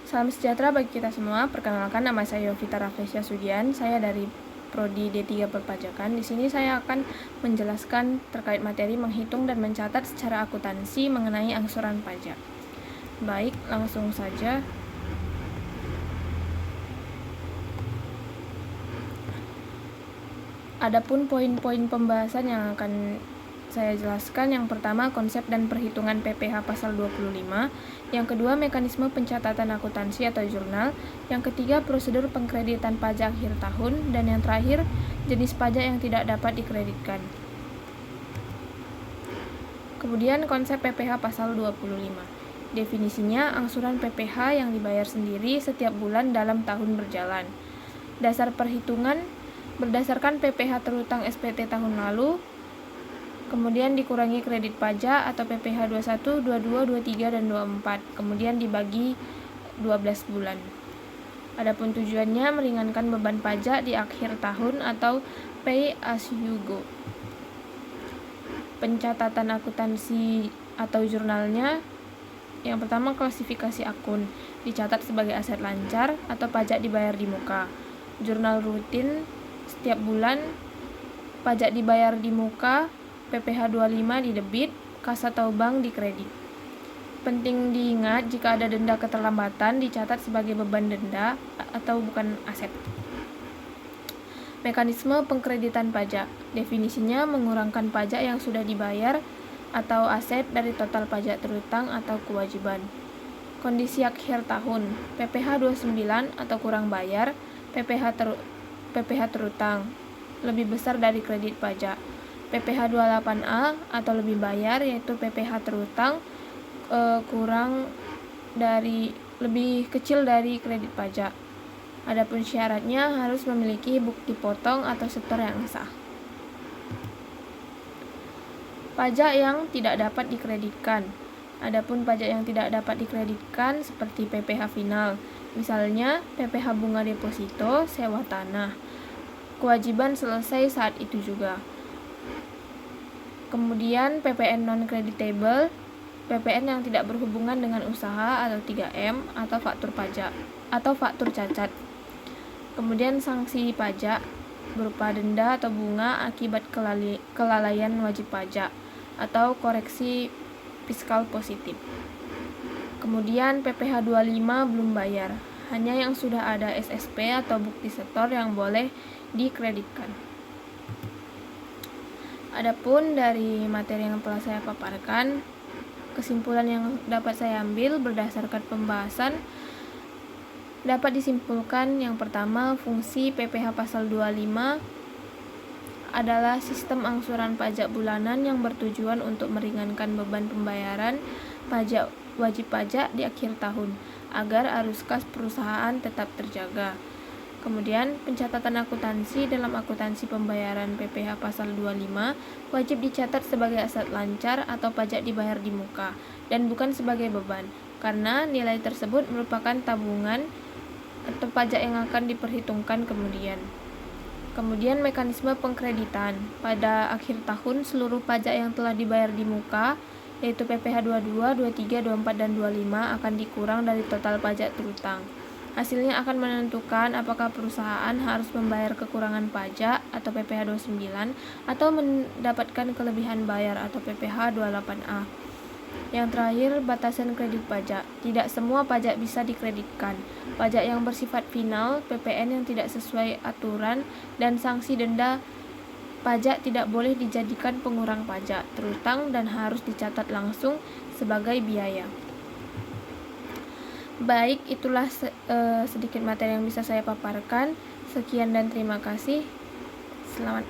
Salam sejahtera bagi kita semua. Perkenalkan, nama saya Yovita Raflesia Sugian. Saya dari Prodi D3 Perpajakan. Di sini saya akan menjelaskan terkait materi menghitung dan mencatat secara akuntansi mengenai angsuran pajak. Baik, langsung saja. Adapun poin-poin pembahasan yang akan saya jelaskan, yang pertama konsep dan perhitungan PPh pasal 25, yang kedua mekanisme pencatatan akuntansi atau jurnal, yang ketiga prosedur pengkreditan pajak akhir tahun, dan yang terakhir jenis pajak yang tidak dapat dikreditkan. Kemudian konsep PPh pasal 25. Definisinya, angsuran PPh yang dibayar sendiri setiap bulan dalam tahun berjalan. Dasar perhitungan berdasarkan PPh terutang SPT tahun lalu, kemudian dikurangi kredit pajak atau PPh 21, 22, 23, dan 24, kemudian dibagi 12 bulan. Adapun tujuannya meringankan beban pajak di akhir tahun atau pay as you go. Pencatatan akuntansi atau jurnalnya, yang pertama klasifikasi akun, dicatat sebagai aset lancar atau pajak dibayar di muka. Jurnal rutin setiap bulan, pajak dibayar di muka, PPh 25 di debit, kas atau bank di kredit. Penting diingat, jika ada denda keterlambatan dicatat sebagai beban denda atau bukan aset. Mekanisme pengkreditan pajak. Definisinya, mengurangkan pajak yang sudah dibayar atau aset dari total pajak terutang atau kewajiban. Kondisi akhir tahun, PPh 29 atau kurang bayar, PPh terutang lebih besar dari kredit pajak. PPh 28A atau lebih bayar, yaitu PPh terutang lebih kecil dari kredit pajak. Adapun syaratnya harus memiliki bukti potong atau setor yang sah. Pajak yang tidak dapat dikreditkan. Adapun pajak yang tidak dapat dikreditkan seperti PPh final, misalnya PPh bunga deposito, sewa tanah. Kewajiban selesai saat itu juga. Kemudian PPN non-creditable, PPN yang tidak berhubungan dengan usaha atau 3M, atau faktur pajak atau faktur cacat. Kemudian sanksi pajak berupa denda atau bunga akibat kelalaian wajib pajak atau koreksi fiskal positif. Kemudian PPh 25 belum bayar, hanya yang sudah ada SSP atau bukti setor yang boleh dikreditkan. Adapun dari materi yang telah saya paparkan, kesimpulan yang dapat saya ambil berdasarkan pembahasan dapat disimpulkan, yang pertama, fungsi PPh pasal 25 adalah sistem angsuran pajak bulanan yang bertujuan untuk meringankan beban pembayaran pajak wajib pajak di akhir tahun agar arus kas perusahaan tetap terjaga. Kemudian, pencatatan akuntansi dalam akuntansi pembayaran PPh pasal 25 wajib dicatat sebagai aset lancar atau pajak dibayar di muka dan bukan sebagai beban, karena nilai tersebut merupakan tabungan atau pajak yang akan diperhitungkan kemudian. Kemudian, mekanisme pengkreditan. Pada akhir tahun, seluruh pajak yang telah dibayar di muka, yaitu PPh 22, 23, 24, dan 25 akan dikurang dari total pajak terutang. Hasilnya akan menentukan apakah perusahaan harus membayar kekurangan pajak atau PPh 29 atau mendapatkan kelebihan bayar atau PPh 28A. Yang terakhir, batasan kredit pajak. Tidak semua pajak bisa dikreditkan. Pajak yang bersifat final, PPN yang tidak sesuai aturan, dan sanksi denda pajak tidak boleh dijadikan pengurang pajak terutang dan harus dicatat langsung sebagai biaya. Baik, itulah sedikit materi yang bisa saya paparkan. Sekian dan terima kasih. Selamat